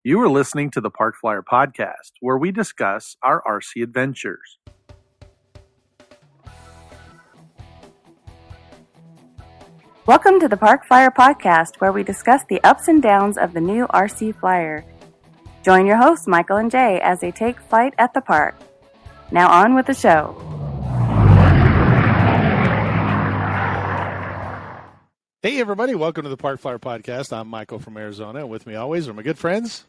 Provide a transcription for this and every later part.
You are listening to the Park Flyer Podcast, where we discuss our RC adventures. Welcome to the Park Flyer Podcast, where we discuss the ups and downs of the new RC Flyer. Join your hosts, Michael and Jay, as they take flight at the park. Now on with the show. Hey everybody, welcome to the Park Flyer Podcast. I'm Michael from Arizona, and with me always are my good friends.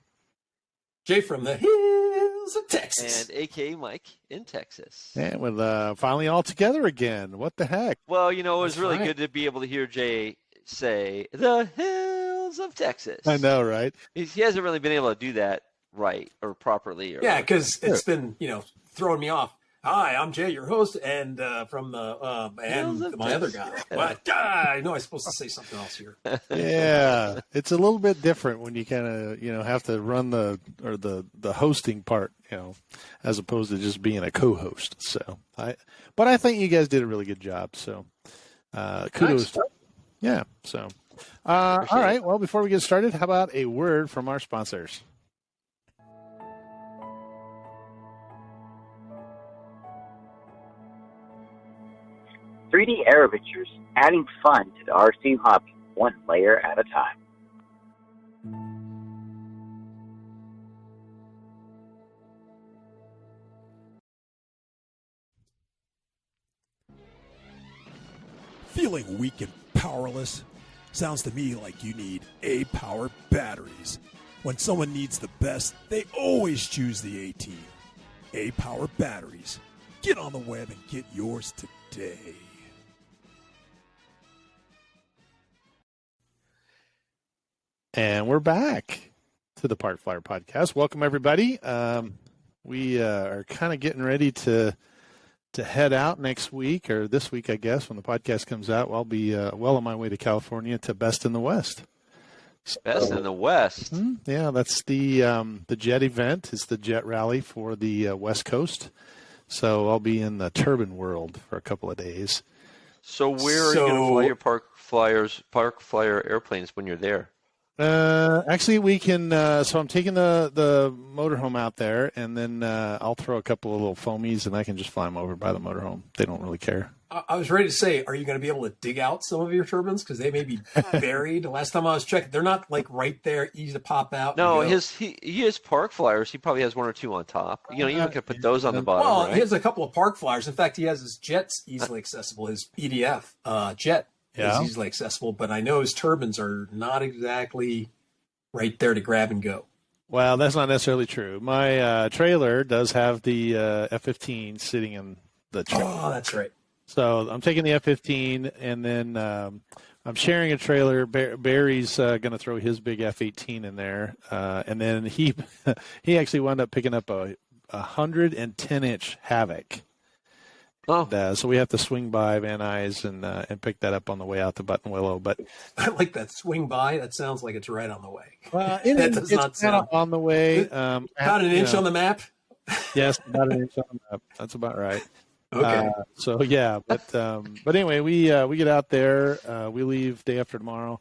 Jay from the hills of Texas. And A.K. Mike in Texas. And we're finally all together again. What the heck? Well, you know, it was really good to be able to hear Jay say, the hills of Texas. I know, right? He hasn't really been able to do that right or properly. Yeah, because it's been, throwing me off. Hi, I'm Jay, your host, and from the and my other guy. But I know I'm supposed to say something else here. Yeah, it's a little bit different when you kind of have to run the hosting part, as opposed to just being a co-host. So but I think you guys did a really good job. So kudos. Thanks. Yeah. So all right. Well, before we get started, how about a word from our sponsors? 3D Aero Pictures, adding fun to the RC hobby, one layer at a time. Feeling weak and powerless? Sounds to me like you need A-Power batteries. When someone needs the best, they always choose the A-Team. A-Power batteries. Get on the web and get yours today. And we're back to the Park Flyer Podcast. Welcome, everybody. We are kind of getting ready to head out next week, or this week, I guess, when the podcast comes out. I'll be well on my way to California to Best in the West. Best in the West? Yeah, that's the jet event. It's the jet rally for the West Coast. So I'll be in the turbine world for a couple of days. So where are you going to fly your Park Flyer airplanes when you're there? Actually, we can. So I'm taking the motorhome out there, and then I'll throw a couple of little foamies, and I can just fly them over by the motorhome. They don't really care. I was ready to say, are you going to be able to dig out some of your turbines? Because they may be buried. The last time I was checking, they're not like right there, easy to pop out. No, he has Park Flyers. He probably has one or two on top. You can put those on the bottom. Well, right? He has a couple of Park Flyers. In fact, he has his jets easily accessible. His EDF jet is easily accessible, but I know his turbines are not exactly right there to grab and go. Well, that's not necessarily true. My trailer does have the F-15 sitting in the trailer. Oh, that's right. So I'm taking the F-15, and then I'm sharing a trailer. Barry's going to throw his big F-18 in there, and then he actually wound up picking up a 110-inch Havoc. Oh, And, so we have to swing by Van Nuys and pick that up on the way out to Buttonwillow. But I like that swing by. That sounds like it's right on the way. It's kind of on the way. About an inch on the map. Yes, about an inch on the map. That's about right. Okay. So yeah, but anyway, we get out there. We leave day after tomorrow,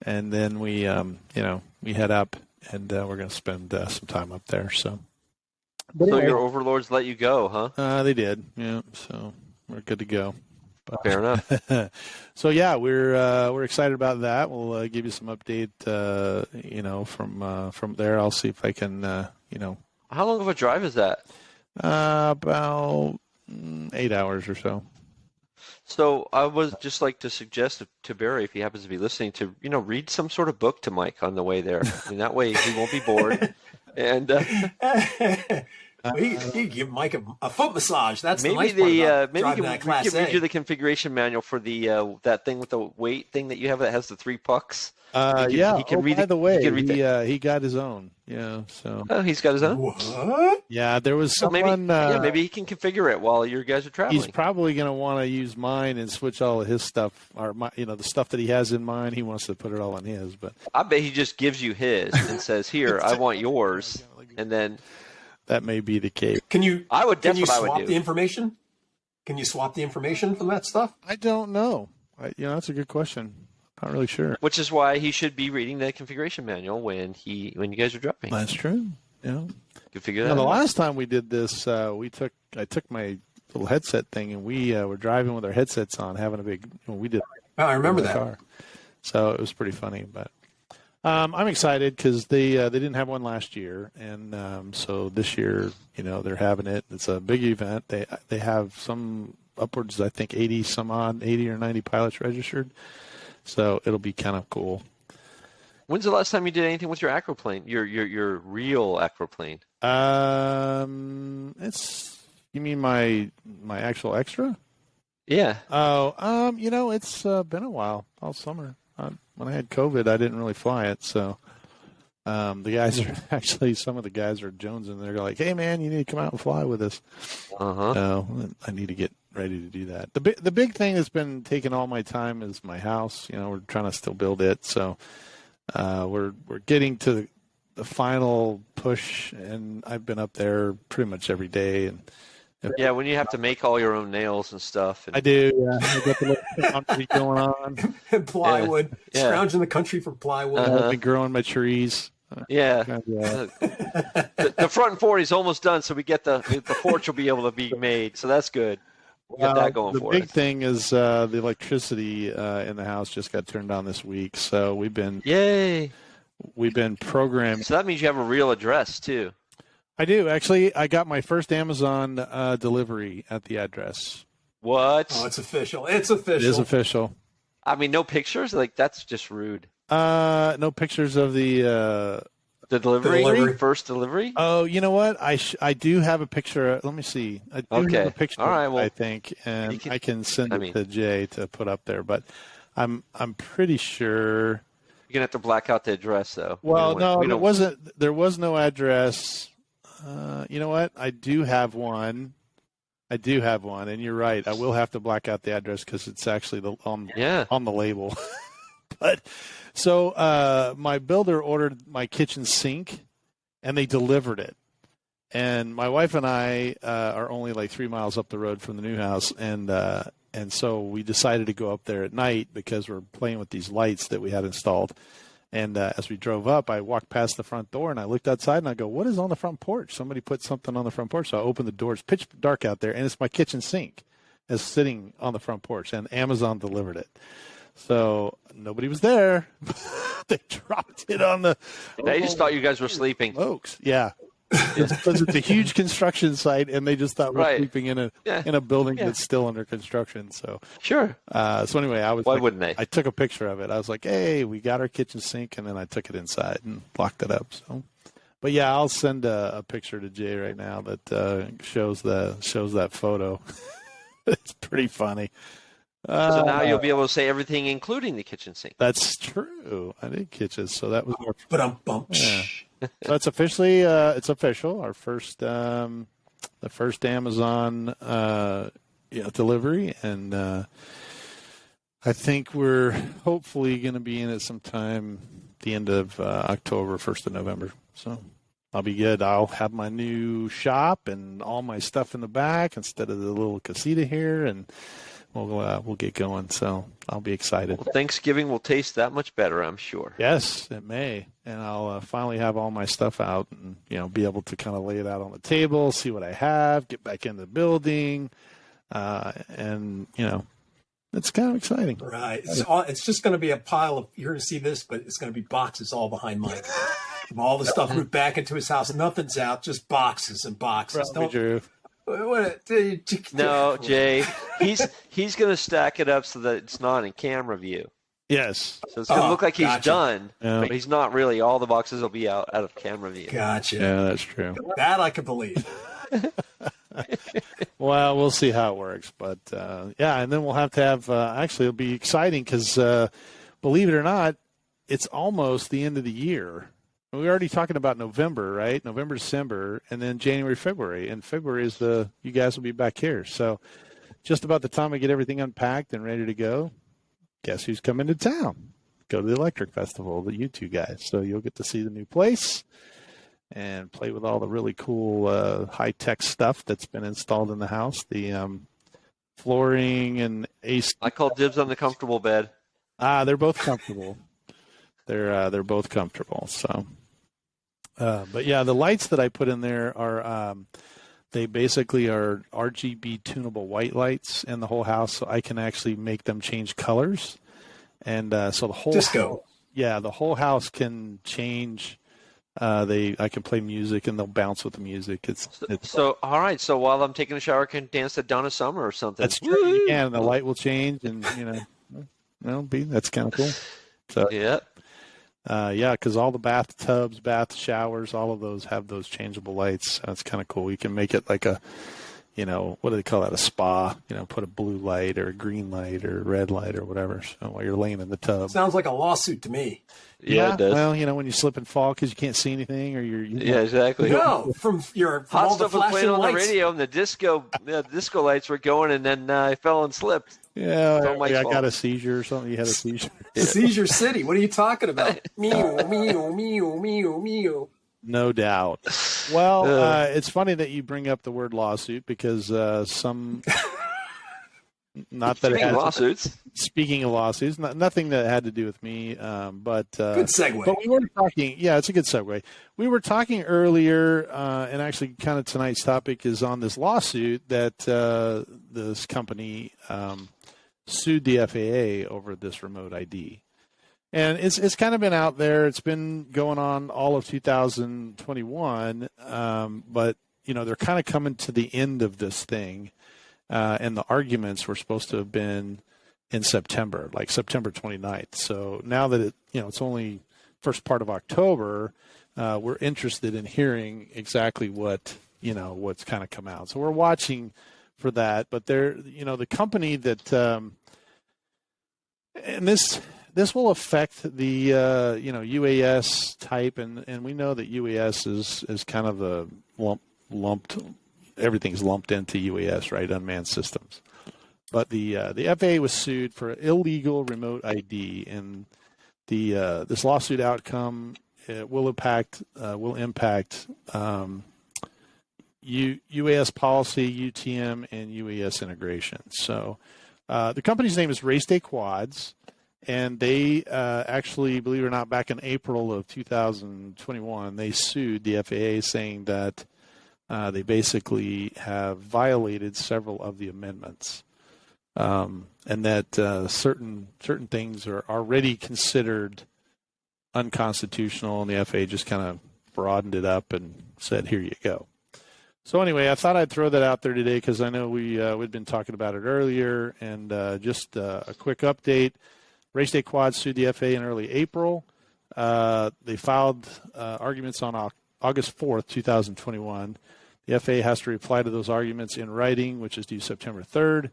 and then we head up, and we're going to spend some time up there. So anyway, your overlords let you go, huh? They did. Yeah. So we're good to go. Fair enough. So yeah, we're excited about that. We'll give you some update. From there, I'll see if I can. How long of a drive is that? About 8 hours or so. So I would just like to suggest to Barry, if he happens to be listening, to read some sort of book to Mike on the way there. That way he won't be bored. And he give Mike a foot massage. That's maybe the nice part about maybe that Class we can A. read you the configuration manual for the that thing with the weight thing that you have that has the 3 pucks. He can read. By the way, he got his own. Yeah. So. Oh, he's got his own. What? Yeah, there was someone. Maybe he can configure it while you guys are traveling. He's probably going to want to use mine and switch all of his stuff, or the stuff that he has in mine. He wants to put it all on his. But I bet he just gives you his and says, "Here, I want yours," and then. That may be the case. Can you swap do. the information? Can you swap the information from that stuff? I don't know. That's a good question. Not really sure. Which is why he should be reading the configuration manual when you guys are dropping. That's true. Yeah. You can figure that out. The last time we did this, I took my little headset thing, and we were driving with our headsets on, having a big. We did. Oh, I remember that. Car. So it was pretty funny, but I'm excited because they didn't have one last year, and so this year, they're having it. It's a big event. They have some upwards, I think 80 or 90 pilots registered. So it'll be kind of cool. When's the last time you did anything with your acroplane? Your real acroplane? You mean my actual extra? Yeah. Oh, it's been a while, all summer. When I had COVID, I didn't really fly it. So the guys are actually, some of the guys are jonesing. They're like, "Hey, man, you need to come out and fly with us." So I need to get ready to do that. The big thing that's been taking all my time is my house. We're trying to still build it. So we're getting to the final push, and I've been up there pretty much every day. And yeah, when you have to make all your own nails and stuff. I do. Yeah, I got the little concrete going on. And plywood. Yeah. Scrounging the country for plywood. I've been growing my trees. Yeah. The front 40 is almost done, so we get the porch will be able to be made. So that's good. Get that going for us. The big thing is the electricity in the house just got turned on this week. So we've been programmed. So that means you have a real address too. I do. Actually, I got my first Amazon delivery at the address. What? Oh, it's official. It's official. It is official. I mean, no pictures? Like, that's just rude. No pictures of the delivery? First delivery? Oh, you know what? I do have a picture. Let me see. I do have a picture. All right, well, I think, and I can send it to Jay to put up there. But I'm pretty sure you're gonna have to black out the address, though. Well, it wasn't. There was no address. You know what? I do have one, and you're right. I will have to black out the address because it's actually on the label. But so my builder ordered my kitchen sink, and they delivered it. And my wife and I are only like 3 miles up the road from the new house, and so we decided to go up there at night because we're playing with these lights that we had installed. And as we drove up, I walked past the front door, and I looked outside, and I go, "What is on the front porch?" Somebody put something on the front porch. So I opened the door. It's pitch dark out there, and it's my kitchen sink is sitting on the front porch, and Amazon delivered it. So nobody was there. They dropped it on the... They just thought you guys were sleeping. Folks, yeah. Because it's a huge construction site, and they just thought we're sleeping in a building that's still under construction. So sure. So anyway, why wouldn't they? I took a picture of it. I was like, "Hey, we got our kitchen sink," and then I took it inside and locked it up. So, but yeah, I'll send a picture to Jay right now that shows that photo. It's pretty funny. So now you'll be able to say everything, including the kitchen sink. That's true. I did kitchens, so that was. But I'm bumped. Yeah. So it's officially it's official. Our first the first Amazon delivery, and I think we're hopefully going to be in it sometime the end of October, 1st of November. So I'll be good. I'll have my new shop and all my stuff in the back instead of the little casita here, and we'll get going. So I'll be excited. Well, Thanksgiving will taste that much better, I'm sure. Yes, it may. And I'll finally have all my stuff out and, be able to kind of lay it out on the table, see what I have, get back in the building. And, it's kind of exciting. Right. It's just going to be a pile of, you're going to see this, but it's going to be boxes all behind Mike. All the stuff moved back into his house. Nothing's out, just boxes and boxes. True. No, Jay. He's going to stack it up so that it's not in camera view. Yes. So it's going to look like he's done, yeah. But he's not really. All the boxes will be out of camera view. Gotcha. Yeah, that's true. That I can believe. Well, we'll see how it works. But, and then we'll have to have actually, it'll be exciting because, believe it or not, it's almost the end of the year. We're already talking about November, right? November, December, and then January, February. And February is you guys will be back here. So just about the time I get everything unpacked and ready to go, guess who's coming to town? Go to the Electric Festival, you two guys. So you'll get to see the new place and play with all the really cool high-tech stuff that's been installed in the house. The flooring and I call dibs on the comfortable bed. They're both comfortable. They're both comfortable. So, but yeah, the lights that I put in there are they basically are RGB tunable white lights in the whole house, so I can actually make them change colors, and so the whole disco. The whole house can change. I can play music and they'll bounce with the music. It's so all right. So while I'm taking a shower, I can dance to Donna Summer or something. That's true. You can, and the light will change, and that's kind of cool. So yeah. Because all the bathtubs, bath showers, all of those have those changeable lights. So it's kind of cool. You can make it like a, what do they call that? A spa. Put a blue light or a green light or a red light or whatever. So while you're laying in the tub. Sounds like a lawsuit to me. Yeah, it does. Well, when you slip and fall because you can't see anything, or yeah, exactly. No, from hot all the stuff was playing on lights. the radio, and the disco lights were going, and then I fell and slipped. Yeah, I got a seizure or something. You had a seizure. Seizure City. What are you talking about? Meow, meow, meow, meow, meow. No doubt. Well, it's funny that you bring up the word lawsuit because some. Not that Speaking of lawsuits. Speaking of lawsuits, nothing that had to do with me, but good segue. But we were talking. Yeah, it's a good segue. We were talking earlier, and actually, kind of tonight's topic is on this lawsuit that this company sued the FAA over this remote ID, and it's kind of been out there. It's been going on all of 2021, but they're kind of coming to the end of this thing. And the arguments were supposed to have been in September, like September 29th. So now that it's only first part of October, we're interested in hearing exactly what's kind of come out. So we're watching for that. But the company that, and this will affect the UAS type, and we know that UAS is kind of the lumped. Everything's lumped into UAS, right? Unmanned systems. But the FAA was sued for illegal remote ID, and this lawsuit outcome will impact UAS policy, UTM, and UAS integration. So the company's name is Race Day Quads, and they actually, believe it or not, back in April of 2021, they sued the FAA saying that they basically have violated several of the amendments, and that certain things are already considered unconstitutional, and the FAA just kind of broadened it up and said, "Here you go." So anyway, I thought I'd throw that out there today because I know we'd been talking about it earlier, and just a quick update. Race Day Quad sued the FAA in early April. They filed arguments on August 4th, 2021. The FAA has to reply to those arguments in writing, which is due September 3rd,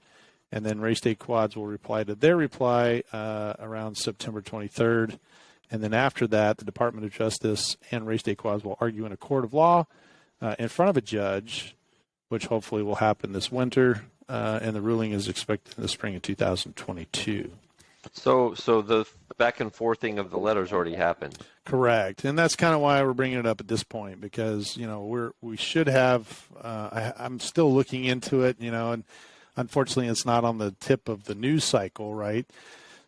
and then Race Day Quads will reply to their reply around September 23rd. And then after that, the Department of Justice and Race Day Quads will argue in a court of law in front of a judge, which hopefully will happen this winter, and the ruling is expected in the spring of 2022. So the back and forthing of the letters already happened. Correct, and that's kind of why we're bringing it up at this point because we should have. I'm still looking into it, and unfortunately, it's not on the tip of the news cycle, right?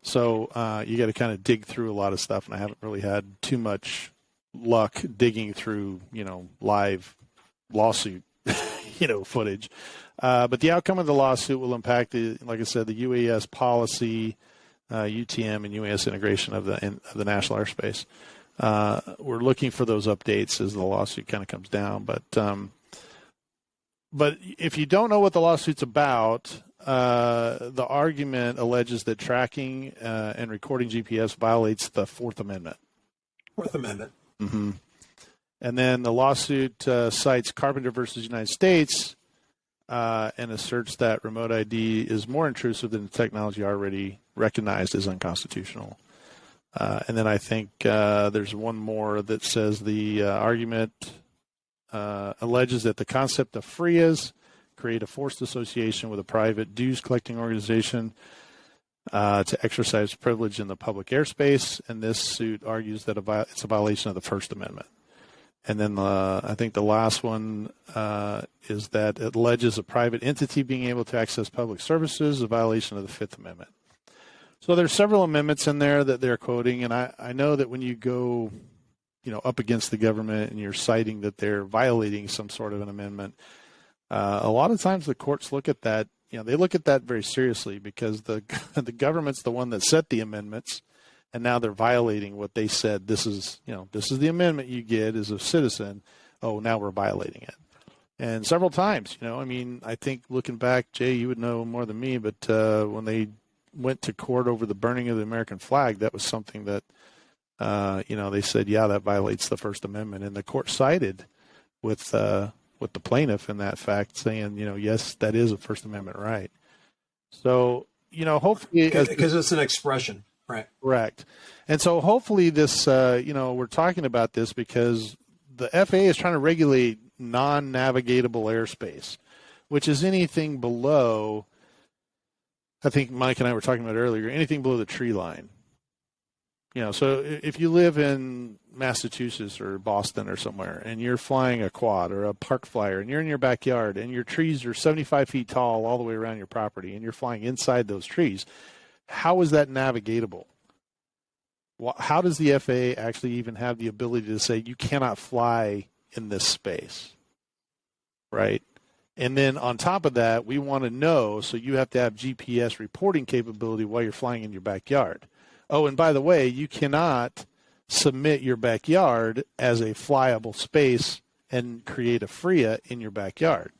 So you got to kind of dig through a lot of stuff, and I haven't really had too much luck digging through, live lawsuit, footage. But the outcome of the lawsuit will impact like I said, the UAS policy. UTM and UAS integration of the national airspace. We're looking for those updates as the lawsuit kind of comes down. But if you don't know what the lawsuit's about, the argument alleges that tracking and recording GPS violates the Fourth Amendment. Fourth Amendment. Mm-hmm. And then the lawsuit cites Carpenter versus United States and asserts that remote ID is more intrusive than the technology already recognized as unconstitutional. And then I think there's one more that says the argument alleges that the concept of FRIAs create a forced association with a private dues collecting organization to exercise privilege in the public airspace. And this suit argues that it's a violation of the First Amendment. And then I think the last one is that it alleges a private entity being able to access public services, a violation of the Fifth Amendment. So there's several amendments in there that they're quoting, and I know that when you go, up against the government and you're citing that they're violating some sort of an amendment, a lot of times the courts look at that. They look at that very seriously because the government's the one that set the amendments, and now they're violating what they said. This is the amendment you get as a citizen. Oh, now we're violating it. And several times, I think looking back, Jay, you would know more than me, but when they went to court over the burning of the American flag, that was something that, they said, yeah, that violates the First Amendment. And the court sided with the plaintiff in that fact, saying, yes, that is a First Amendment right. So, hopefully. Because it's an expression, right? Correct. And so hopefully this, we're talking about this because the FAA is trying to regulate non-navigatable airspace, which is anything below, I think Mike and I were talking about earlier, anything below the tree line. So if you live in Massachusetts or Boston or somewhere and you're flying a quad or a park flyer and you're in your backyard and your trees are 75 feet tall all the way around your property and you're flying inside those trees, how is that navigatable? How does the FAA actually even have the ability to say you cannot fly in this space, right? And then on top of that, we want to know, so you have to have GPS reporting capability while you're flying in your backyard. Oh, and by the way, you cannot submit your backyard as a flyable space and create a FRIA in your backyard.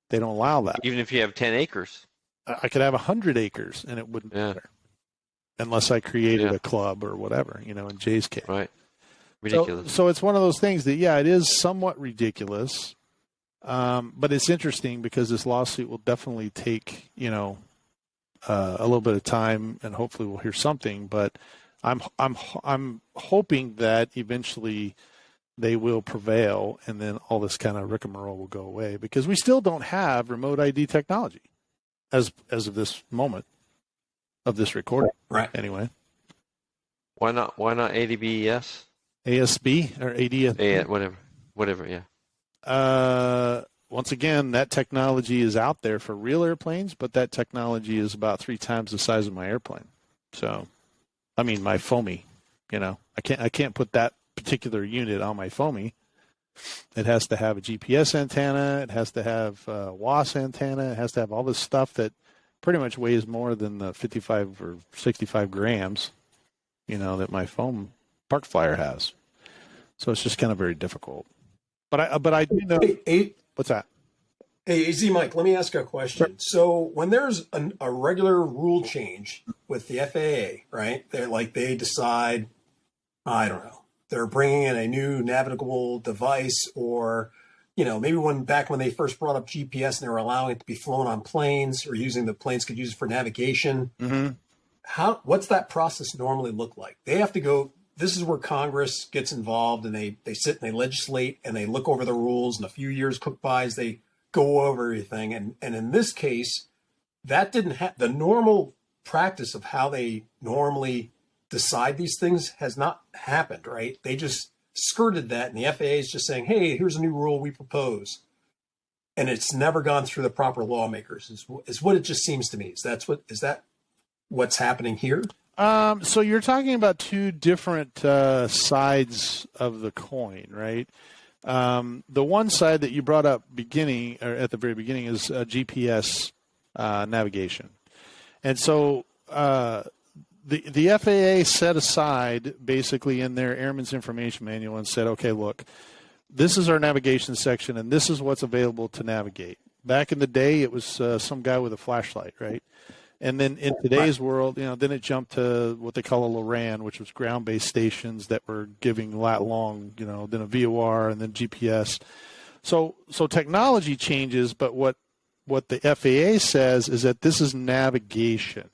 They don't allow that. Even if you have 10 acres. I could have 100 acres and it wouldn't matter. Unless I created a club or whatever, in Jay's case. Right. Ridiculous. So it's one of those things that, it is somewhat ridiculous. But it's interesting because this lawsuit will definitely take, a little bit of time, and hopefully we'll hear something. But I'm hoping that eventually they will prevail, and then all this kind of rigmarole will go away because we still don't have remote ID technology as of this moment of this recording. Right. Anyway. Why not ADBES? ASB or ADS? Whatever. Yeah. Once again, that technology is out there for real airplanes, but that technology is about 3 times the size of my airplane. So, my foamy, I can't put that particular unit on my foamy. It has to have a GPS antenna. It has to have a WAAS antenna. It has to have all this stuff that pretty much weighs more than the 55 or 65 grams, that my foam park flyer has. So it's just kind of very difficult. But I do know. What's that? Hey, AZ Mike, let me ask you a question. Sure. So when there's a regular rule change with the FAA, right? They decide, I don't know, they're bringing in a new navigable device, or maybe when they first brought up GPS and they were allowing it to be flown on planes, or using the planes could use it for navigation. Mm-hmm. What's that process normally look like? They have to go. This is where Congress gets involved, and they sit and they legislate and they look over the rules, and a few years cook by as they go over everything. And in this case, that didn't have the normal practice of how they normally decide these things has not happened, right? They just skirted that, and the FAA is just saying, hey, here's a new rule we propose. And it's never gone through the proper lawmakers is what it just seems to me. Is that what's happening here? So you're talking about 2 different sides of the coin, right? The one side that you brought up at the very beginning is GPS navigation. And so the FAA set aside basically in their Airman's Information Manual and said, okay, look, this is our navigation section and this is what's available to navigate. Back in the day, it was some guy with a flashlight, right? And then in today's world, then it jumped to what they call a LORAN, which was ground-based stations that were giving lat long, then a VOR and then GPS. So technology changes, but what the FAA says is that this is navigation,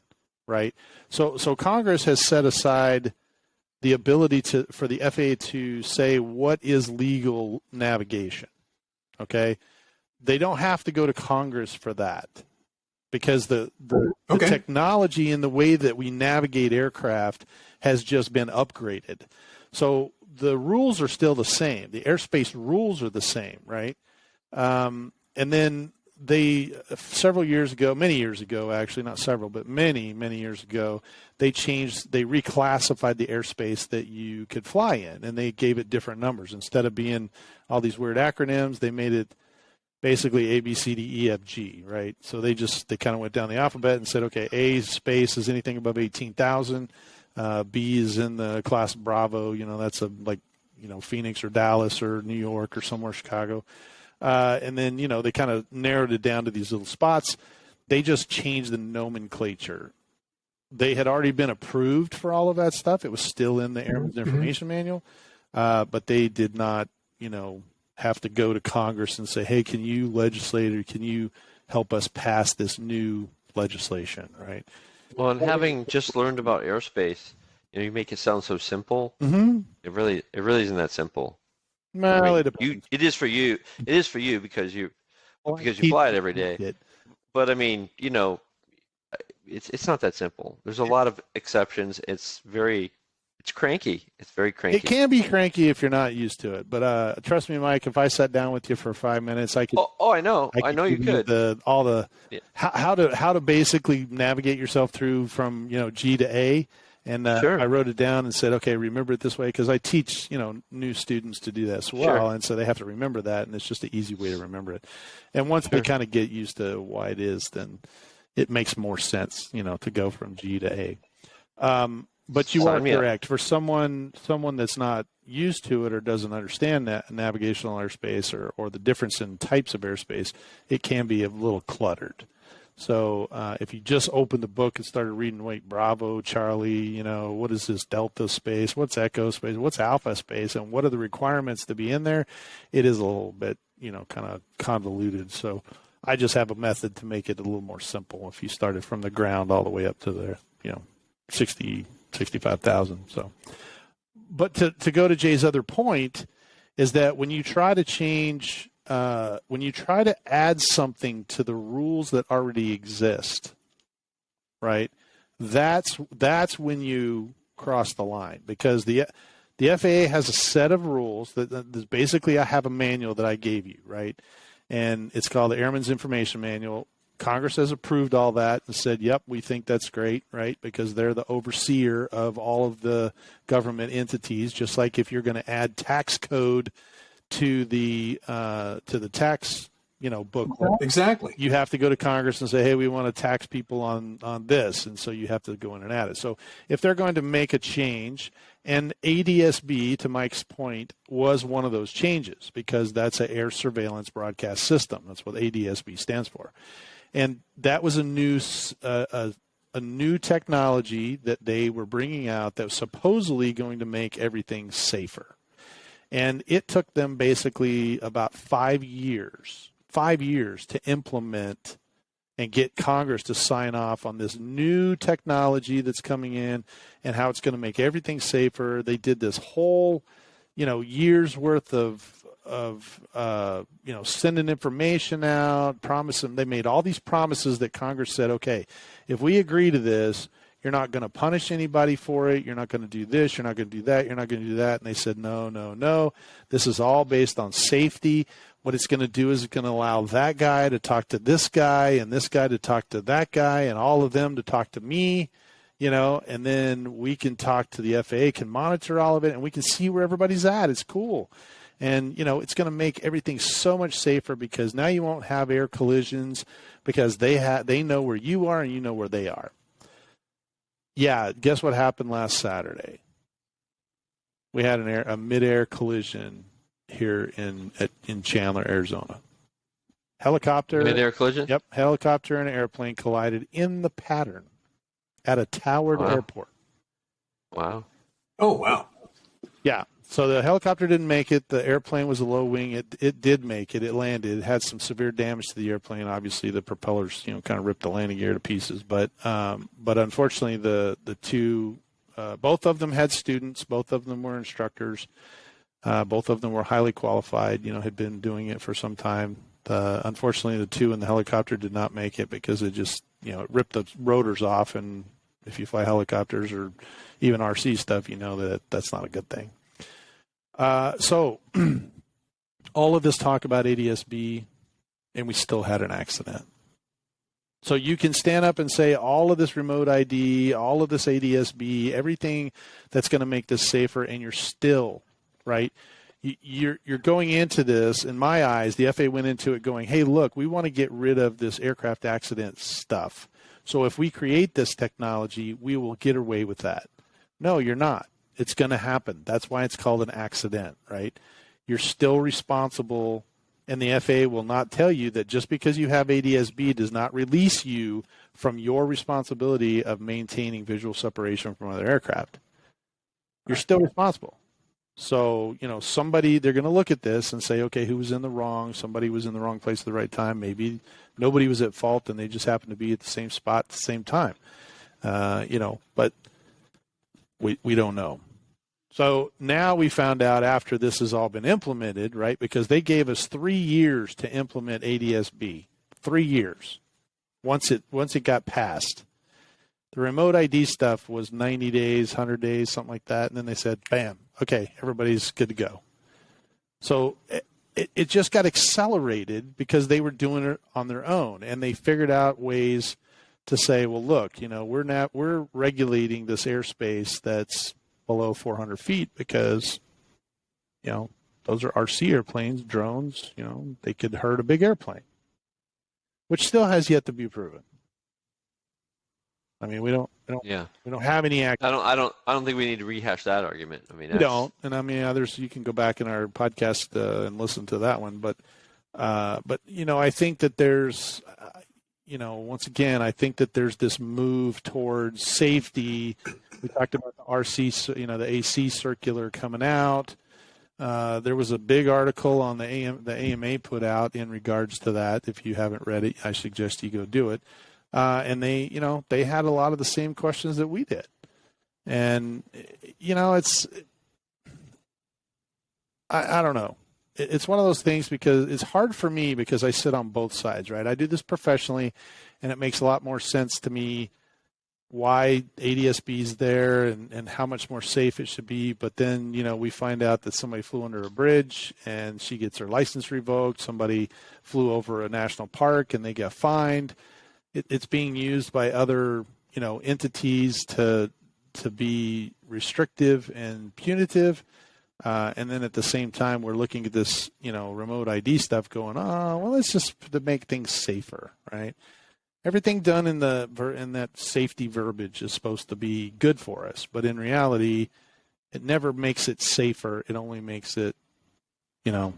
right? So Congress has set aside the ability for the FAA to say what is legal navigation, okay? They don't have to go to Congress for that, because the technology and the way that we navigate aircraft has just been upgraded. So the rules are still the same. The airspace rules are the same, right? And then they several years ago, many years ago, actually, not several, but many years ago, they reclassified the airspace that you could fly in, and they gave it different numbers. Instead of being all these weird acronyms, they made it basically A, B, C, D, E, F, G, right? So they kind of went down the alphabet and said, okay, A space is anything above 18,000. B is in the class Bravo, that's Phoenix or Dallas or New York or somewhere, Chicago. And then, they kind of narrowed it down to these little spots. They just changed the nomenclature. They had already been approved for all of that stuff. It was still in the Airman's Information Manual, but they did not, have to go to Congress and say, hey, can you help us pass this new legislation, right? Well, and having just learned about airspace, you make it sound so simple. Mm-hmm. It really isn't that simple. Well, it is for you. It is for you because you fly it every day. But I mean, it's not that simple. There's a lot of exceptions. It's cranky. It's very cranky. It can be cranky if you're not used to it. But trust me, Mike, if I sat down with you for 5 minutes, I could. Oh, I know. I know you could. How to basically navigate yourself through from G to A. And sure. I wrote it down and said, okay, remember it this way, because I teach, new students to do that as well. Sure. And so they have to remember that, and it's just an easy way to remember it. And once they kind of get used to why it is, then it makes more sense, to go from G to A. But you are correct. For someone that's not used to it or doesn't understand that navigational airspace or the difference in types of airspace, it can be a little cluttered. So if you just opened the book and started reading, Bravo, Charlie, what is this Delta space? What's Echo space? What's Alpha space? And what are the requirements to be in there? It is a little bit, kind of convoluted. So I just have a method to make it a little more simple if you started from the ground all the way up to the, 65,000. So, but to go to Jay's other point is that when you try to change when you try to add something to the rules that already exist, right? That's when you cross the line, because the FAA has a set of rules that basically I have a manual that I gave you, right? And it's called the Airman's Information Manual. Congress has approved all that and said, yep, we think that's great, right? Because they're the overseer of all of the government entities, just like if you're going to add tax code to the tax booklet. Exactly. You have to go to Congress and say, hey, we want to tax people on this, and so you have to go in and add it. So if they're going to make a change, and ADSB, to Mike's point, was one of those changes, because that's an air surveillance broadcast system. That's what ADSB stands for, and that was a new technology that they were bringing out that was supposedly going to make everything safer. And it took them basically about 5 years to implement and get Congress to sign off on this new technology that's coming in and how it's going to make everything safer. They did this whole, years worth of sending information out, promising. They made all these promises that Congress said, okay, if we agree to this, you're not going to punish anybody for it. You're not going to do this. You're not going to do that. You're not going to do that. And they said, no. This is all based on safety. What it's going to do is it's going to allow that guy to talk to this guy and this guy to talk to that guy and all of them to talk to me, and then we can talk to the FAA, can monitor all of it, and we can see where everybody's at. It's cool. And, it's going to make everything so much safer, because now you won't have air collisions, because they know where you are and you know where they are. Yeah, guess what happened last Saturday? We had a mid-air collision here in Chandler, Arizona. Helicopter. Mid-air collision? Yep, helicopter and an airplane collided in the pattern at a towered airport. Wow. Oh, wow. Yeah. So the helicopter didn't make it. The airplane was a low wing. It did make it. It landed. It had some severe damage to the airplane. Obviously, the propellers, kind of ripped the landing gear to pieces. But unfortunately, the two, both of them had students. Both of them were instructors. Both of them were highly qualified. Had been doing it for some time. Unfortunately, the two in the helicopter did not make it, because it just, it ripped the rotors off. And if you fly helicopters or even RC stuff, that's not a good thing. So all of this talk about ADSB, and we still had an accident. So you can stand up and say all of this remote ID, all of this ADS-B, everything that's going to make this safer, and you're still, right? You're going into this, in my eyes, the FAA went into it going, hey, look, we want to get rid of this aircraft accident stuff. So if we create this technology, we will get away with that. No, you're not. It's going to happen. That's why it's called an accident, right? You're still responsible. And the FAA will not tell you that just because you have ADS-B does not release you from your responsibility of maintaining visual separation from other aircraft. You're still responsible. So, they're going to look at this and say, okay, who was in the wrong? Somebody was in the wrong place at the right time. Maybe nobody was at fault and they just happened to be at the same spot at the same time. But we don't know. So now we found out after this has all been implemented, right, because they gave us 3 years to implement ADS-B, 3 years, once it got passed. The remote ID stuff was 90 days, 100 days, something like that, and then they said, bam, okay, everybody's good to go. So it just got accelerated because they were doing it on their own, and they figured out ways to say, well, look, we're regulating this airspace that's below 400 feet because, those are RC airplanes, drones, they could hurt a big airplane, which still has yet to be proven. I mean, we don't have any act. I don't think we need to rehash that argument. I mean, we don't. And I mean, others, you can go back in our podcast and listen to that one. But I think that there's, once again, I think that there's this move towards safety. We talked about the RC, the AC circular coming out. There was a big article on the AMA put out in regards to that. If you haven't read it, I suggest you go do it. And they had a lot of the same questions that we did. And, I don't know. It's one of those things because it's hard for me because I sit on both sides, right? I do this professionally, and it makes a lot more sense to me why ADS-B is there and how much more safe it should be. But then, we find out that somebody flew under a bridge and she gets her license revoked. Somebody flew over a national park and they get fined. It's being used by other, entities to be restrictive and punitive. And then at the same time, we're looking at this, remote ID stuff going, oh, well, it's just to make things safer, right? Everything done in that safety verbiage is supposed to be good for us. But in reality, it never makes it safer. It only makes it, Well,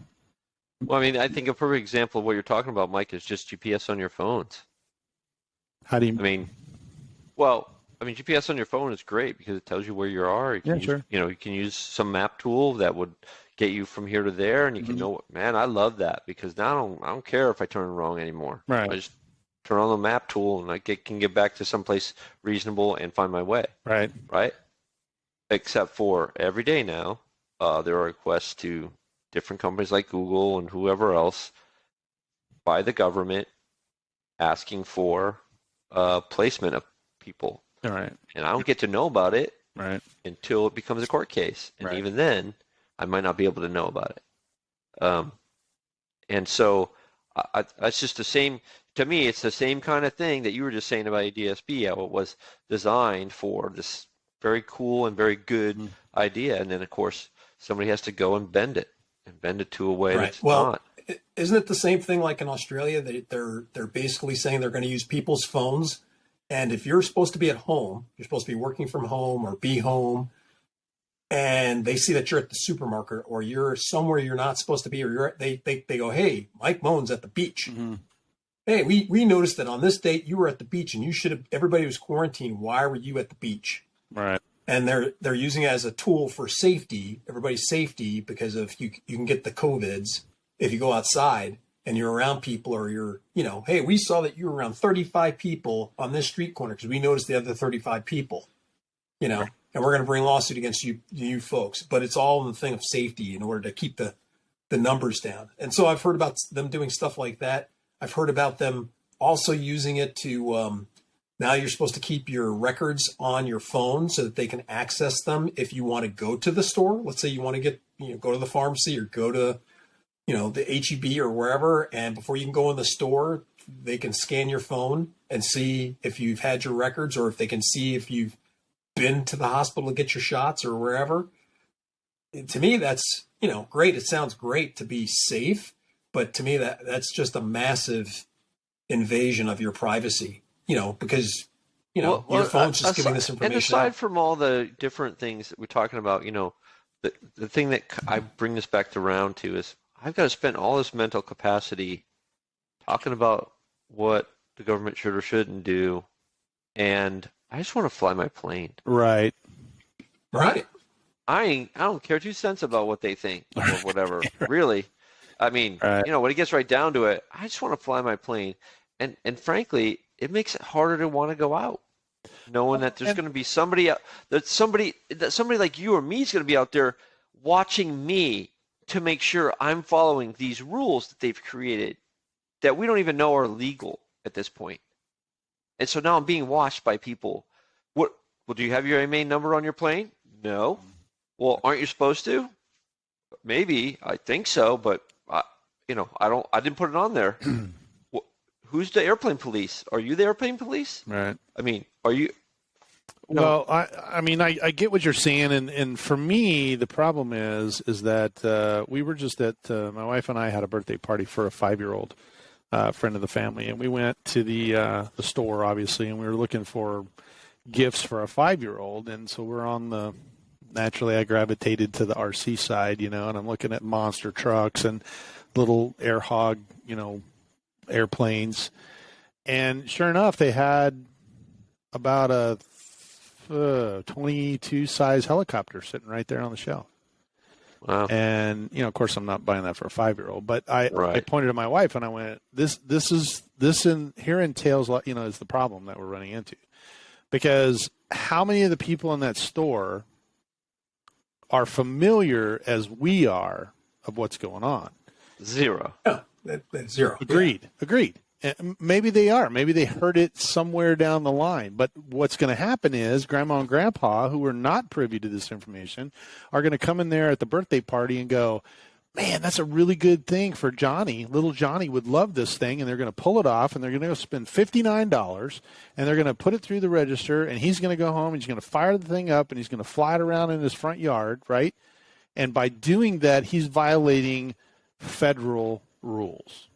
I mean, I think a perfect example of what you're talking about, Mike, is just GPS on your phones. How do you? GPS on your phone is great because it tells you where you are. Sure. You can use some map tool that would get you from here to there, and you can know. Man, I love that because now I don't care if I turn wrong anymore. Right. I just turn on the map tool, and I can get back to someplace reasonable and find my way. Right. Right. Except for every day now, there are requests to different companies like Google and whoever else by the government asking for placement of people. All right. And I don't get to know about it until it becomes a court case. And even then, I might not be able to know about it. And so it's just the same. To me, it's the same kind of thing that you were just saying about ADS-B, how it was designed for this very cool and very good idea. And then, of course, somebody has to go and bend it to a way that's not. Isn't it the same thing like in Australia? They're basically saying they're going to use people's phones. And if you're supposed to be at home, you're supposed to be working from home or be home, and they see that you're at the supermarket or you're somewhere you're not supposed to be, or they go, hey, Mike Moan's at the beach. Mm-hmm. Hey, we noticed that on this date you were at the beach and you should have. Everybody was quarantined. Why were you at the beach? Right. And they're using it as a tool for safety, everybody's safety, because of you can get the COVIDs if you go outside and you're around people, or you're, hey, we saw that you were around 35 people on this street corner because we noticed the other 35 people, and we're going to bring a lawsuit against you folks. But it's all in the thing of safety in order to keep the numbers down. And so I've heard about them doing stuff like that. I've heard about them also using it to, now you're supposed to keep your records on your phone so that they can access them if you want to go to the store. Let's say you want to go to the pharmacy or go to the HEB or wherever, and before you can go in the store, they can scan your phone and see if you've had your records, or if they can see if you've been to the hospital to get your shots or wherever. To me, that's, great. It sounds great to be safe, but to me that's just a massive invasion of your privacy, because your phone's just giving this information And aside out. from all the different things that we're talking about, the thing that I bring this back around to is I've got to spend all this mental capacity talking about what the government should or shouldn't do, and I just want to fly my plane. Right. I don't care 2 cents about what they think or whatever. Right. Really. I mean, right. When it gets right down to it, I just want to fly my plane. And frankly, it makes it harder to want to go out, knowing that there's going to be somebody like you or me is going to be out there watching me to make sure I'm following these rules that they've created that we don't even know are legal at this point. And so now I'm being watched by people. Well, do you have your AMA number on your plane? No. Well, aren't you supposed to? Maybe. I think so, but I didn't put it on there. Well, who's the airplane police? Are you the airplane police? Right. I mean, are you? Well, I get what you're saying, and for me, the problem is that we were just at my wife and I had a birthday party for a 5-year-old friend of the family, and we went to the store, obviously, and we were looking for gifts for a 5-year-old, and so we're on naturally I gravitated to the RC side, and I'm looking at monster trucks and little air hog, airplanes, and sure enough, they had about a 22 size helicopter sitting right there on the shelf. Wow. And of course I'm not buying that for a 5-year-old, but I pointed to my wife and I went, this here entails, is the problem that we're running into, because how many of the people in that store are familiar as we are of what's going on? Zero. Yeah, that's zero. Agreed. Maybe they are. Maybe they heard it somewhere down the line. But what's going to happen is Grandma and Grandpa, who are not privy to this information, are going to come in there at the birthday party and go, man, that's a really good thing for Johnny. Little Johnny would love this thing. And they're going to pull it off, and they're going to go spend $59, and they're going to put it through the register, and he's going to go home, and he's going to fire the thing up, and he's going to fly it around in his front yard, right? And by doing that, he's violating federal rules.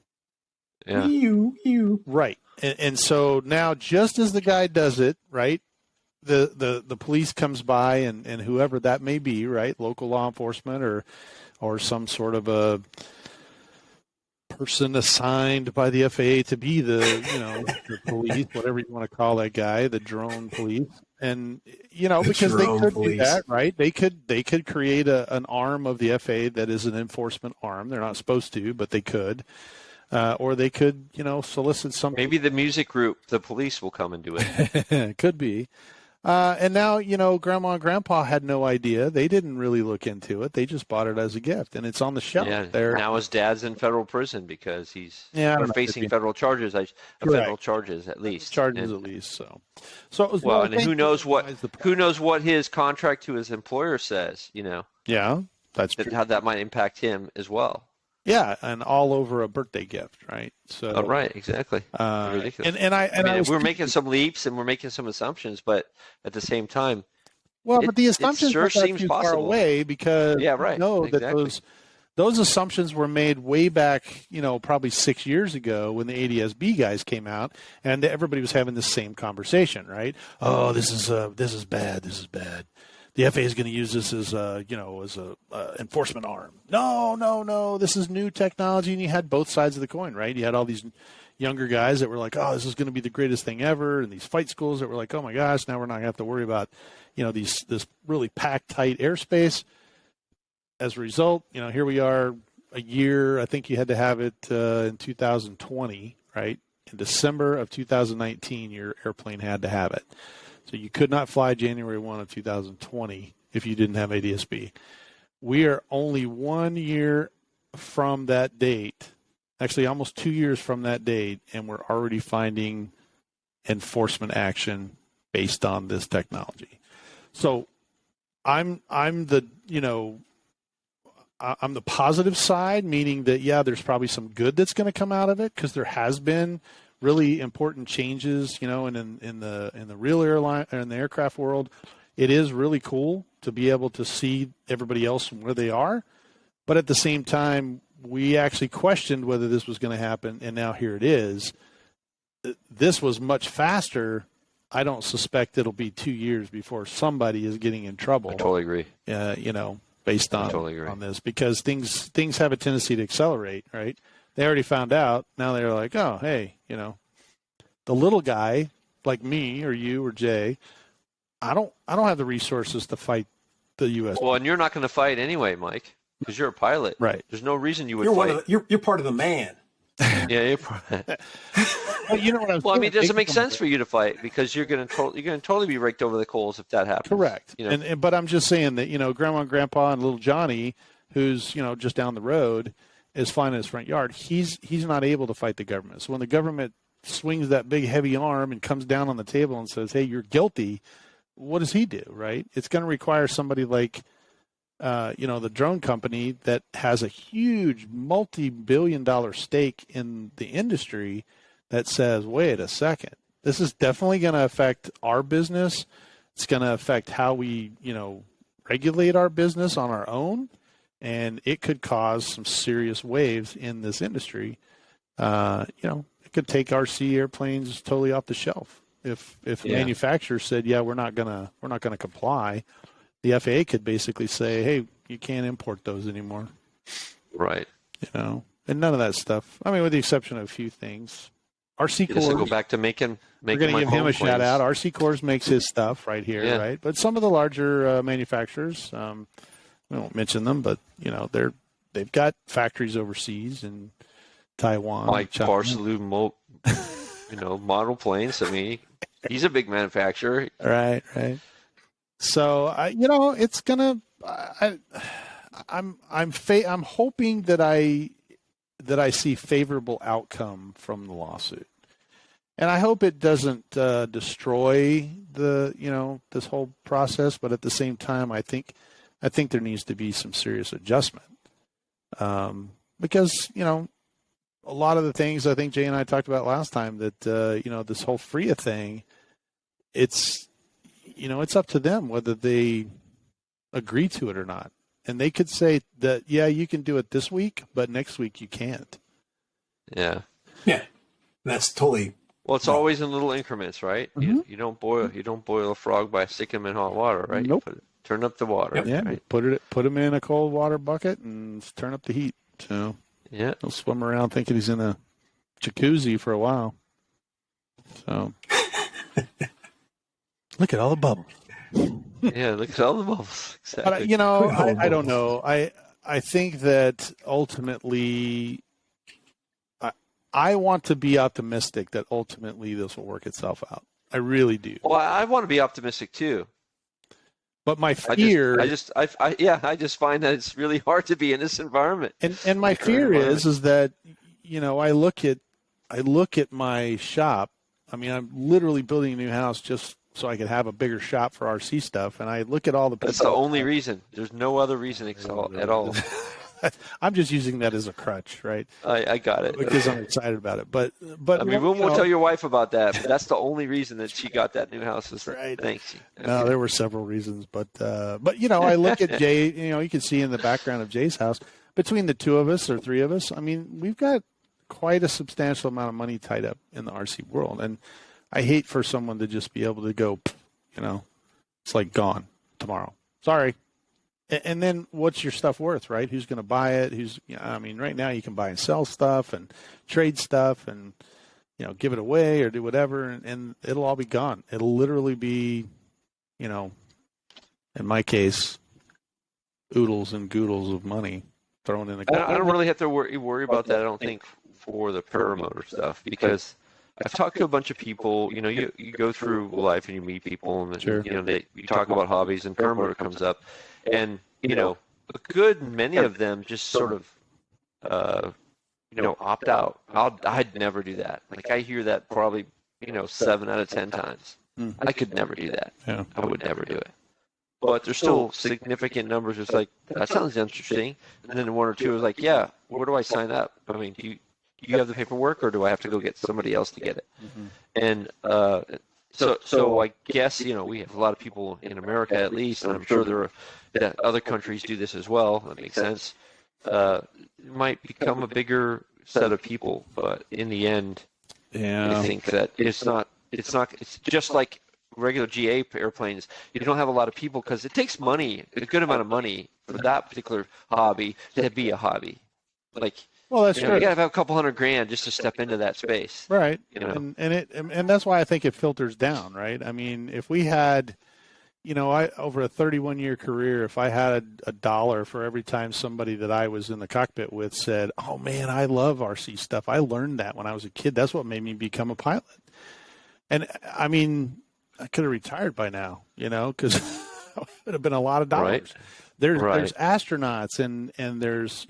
Yeah. You. Right. And so now, just as the guy does it, right, the police comes by and whoever that may be, right, local law enforcement or some sort of a person assigned by the FAA to be the police, whatever you want to call that guy, the drone police. And, because they could do that, right? They could create an arm of the FAA that is an enforcement arm. They're not supposed to, but they could. Or they could, solicit some. Maybe the music group, the police, will come and do it. Could be. And now, Grandma and Grandpa had no idea. They didn't really look into it. They just bought it as a gift, and it's on the shelf there. Now his dad's in federal prison because he's facing federal charges. Federal charges at least. Charges at least. So it was and who knows what his contract to his employer says? Yeah, that's true. How that might impact him as well. Yeah, and all over a birthday gift, right? So, right, exactly. Ridiculous. And we're making some leaps and we're making some assumptions, but at the same time, but the assumptions sure seems too possible. Far away because that those assumptions were made way back, probably 6 years ago when the ADS-B guys came out, and everybody was having the same conversation, right? Oh, this is bad. This is bad. The FAA is going to use this as a enforcement arm. No. This is new technology, and you had both sides of the coin, right? You had all these younger guys that were like, "Oh, this is going to be the greatest thing ever," and these flight schools that were like, "Oh my gosh, now we're not going to have to worry about, this really packed tight airspace." As a result, here we are a year. I think you had to have it in 2020, right? In December of 2019, your airplane had to have it. So you could not fly January 1 of 2020 if you didn't have ADS-B. We are only 1 year from that date, actually almost 2 years from that date, and we're already finding enforcement action based on this technology. So I'm the I'm the positive side, meaning that, yeah, there's probably some good that's going to come out of it, because there has been really important changes, and in the real airline or in the aircraft world, it is really cool to be able to see everybody else where they are. But at the same time, we actually questioned whether this was going to happen, and now here it is. This was much faster. I don't suspect it'll be 2 years before somebody is getting in trouble. I totally agree. Based on this, because things have a tendency to accelerate, right? They already found out. Now they're like, oh, hey, the little guy like me or you or Jay, I don't have the resources to fight the U.S. Well, and you're not going to fight anyway, Mike, because you're a pilot. Right. There's no reason you would fight. You're part of the man. Yeah, you're part of Well, you know what I'm Well, I saying? mean, it doesn't make sense for you to fight, because you're going to totally be raked over the coals if that happens. Correct. But I'm just saying that, Grandma and Grandpa and little Johnny, who's, just down the road, is fine in his front yard. He's not able to fight the government. So when the government swings that big heavy arm and comes down on the table and says, hey, you're guilty, what does he do, right? It's going to require somebody like, the drone company that has a huge multi-billion-dollar stake in the industry that says, wait a second, this is definitely going to affect our business. It's going to affect how we, regulate our business on our own, and it could cause some serious waves in this industry. It could take RC airplanes totally off the shelf. If the manufacturer said, yeah, we're not gonna comply, the FAA could basically say, hey, you can't import those anymore. Right. And none of that stuff. I mean, with the exception of a few things. RC Corps. Go back to making. We're going to give him a shout out. RC Corps makes his stuff right here, right? But some of the larger manufacturers, we won't mention them, but they've got factories overseas in Taiwan, like Barcelona, model planes. I mean, he's a big manufacturer. Right. So it's gonna. I'm hoping that I see favorable outcome from the lawsuit, and I hope it doesn't destroy this whole process. But at the same time, I think there needs to be some serious adjustment, because a lot of the things I think Jay and I talked about last time, that this whole FRIA thing, it's up to them whether they agree to it or not. And they could say that, yeah, you can do it this week, but next week you can't. Yeah. Yeah. That's totally. Well, it's always in little increments, right? Mm-hmm. You don't boil a frog by sticking him in hot water, right? Nope. Turn up the water. Yep. Yeah. Right? Put him in a cold water bucket and turn up the heat. So yeah, he'll swim around thinking he's in a jacuzzi for a while. So look at all the bubbles. Yeah, look at all the bubbles. Exactly. But, I don't know. I think that ultimately, I want to be optimistic that ultimately this will work itself out. I really do. Well, I want to be optimistic too. But my fear, I just find that it's really hard to be in this environment. And my fear is that, I look at my shop. I mean, I'm literally building a new house just so I could have a bigger shop for RC stuff. And I look at all the people. That's the only reason. There's no other reason at all. I'm just using that as a crutch, right? I got it. Because I'm excited about it. But I mean, we won't tell your wife about that. But that's the only reason that she got that new house. Is right. Thanks. Okay. No, there were several reasons, but I look at Jay. You can see in the background of Jay's house, between the two of us or three of us, I mean, we've got quite a substantial amount of money tied up in the RC world, and I hate for someone to just be able to go, it's like gone tomorrow. Sorry. And then what's your stuff worth, right? Who's going to buy it? Right now you can buy and sell stuff and trade stuff and, give it away or do whatever, and it'll all be gone. It'll literally be, in my case, oodles and goodles of money thrown in the. I don't really have to worry about that. I don't think for the paramotor stuff, because I've talked to a bunch of people. You go through life and you meet people, and sure. You talk about hobbies, and paramotor comes up, and a good many of them just sort of opt out. I'd never do that. Like, I hear that probably 7 out of 10 times. I could never do that. Yeah. I would never do it. but there's still significant numbers. It's like, that sounds interesting. And then one or two is like, yeah, where do I sign up? I mean, do you have the paperwork, or do I have to go get somebody else to get it? And so I guess, we have a lot of people in America, at least, and I'm sure that other countries do this as well. That makes sense. It might become a bigger set of people, but in the end, I think that it's just like regular GA airplanes. You don't have a lot of people because it takes money, a good amount of money, for that particular hobby to be a hobby. Like, well, that's true. You got to have a couple $100,000 just to step into that space, right? And that's why I think it filters down, right? I mean, if we had, over a 31-year career, if I had $1 for every time somebody that I was in the cockpit with said, "Oh man, I love RC stuff. I learned that when I was a kid. That's what made me become a pilot." And I mean, I could have retired by now, because it would have been a lot of dollars. Right. There's astronauts and there's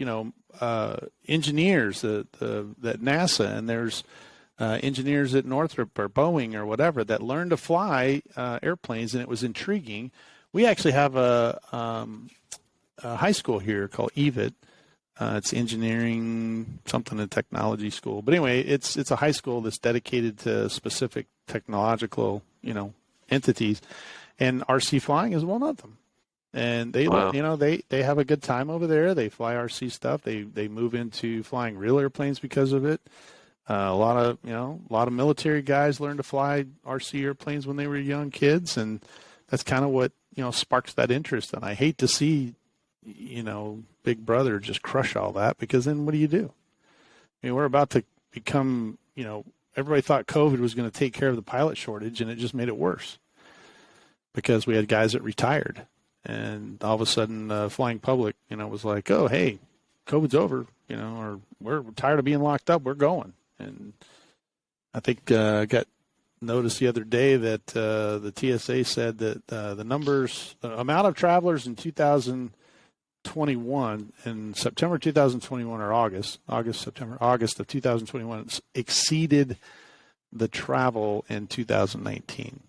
engineers at NASA, and there's engineers at Northrop or Boeing or whatever that learned to fly airplanes, and it was intriguing. We actually have a high school here called EVIT. It's engineering something and technology school, but anyway, it's a high school that's dedicated to specific technological entities, and RC flying is one of them. And they they have a good time over there. They fly RC stuff. They move into flying real airplanes because of it. A lot of military guys learn to fly RC airplanes when they were young kids, and that's kind of what sparks that interest. And I hate to see Big Brother just crush all that, because then what do you do? I mean, we're about to become everybody thought COVID was going to take care of the pilot shortage, and it just made it worse because we had guys that retired. And all of a sudden, flying public, was like, "Oh, hey, COVID's over, or we're tired of being locked up. We're going." And I think I got noticed the other day that the TSA said that the amount of travelers in 2021, in September 2021 or August of 2021, exceeded the travel in 2019.